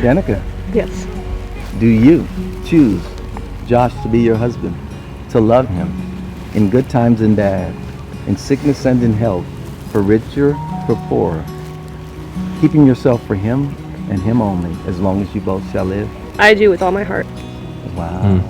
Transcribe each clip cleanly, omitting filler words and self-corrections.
Danika, Yes. do you choose Josh to be your husband, to love him in good times and bad, in sickness and in health, for richer, for poorer, keeping yourself for him and him only, as long as you both shall live? I do with all my heart. Wow.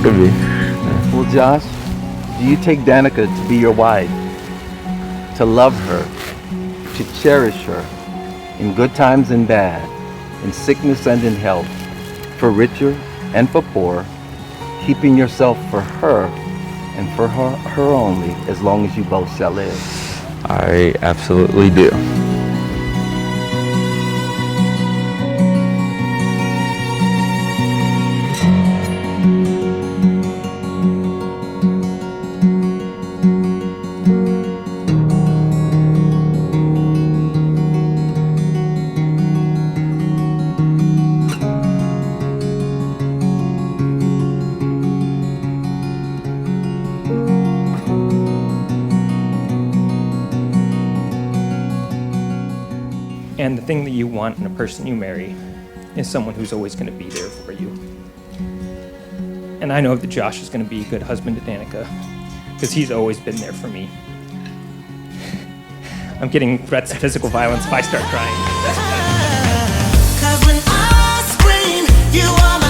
Could be. Well, Josh, do you take Danika to be your wife, to love her, to cherish her, in good times and bad, in sickness and in health, for richer and for poor, keeping yourself for her and for her only, as long as you both shall live? I absolutely do. And the thing that you want in a person you marry is someone who's always going to be there for you. And I know that Josh is going to be a good husband to Danika because he's always been there for me. I'm getting threats of physical violence if I start crying. 'Cause when I scream, you are my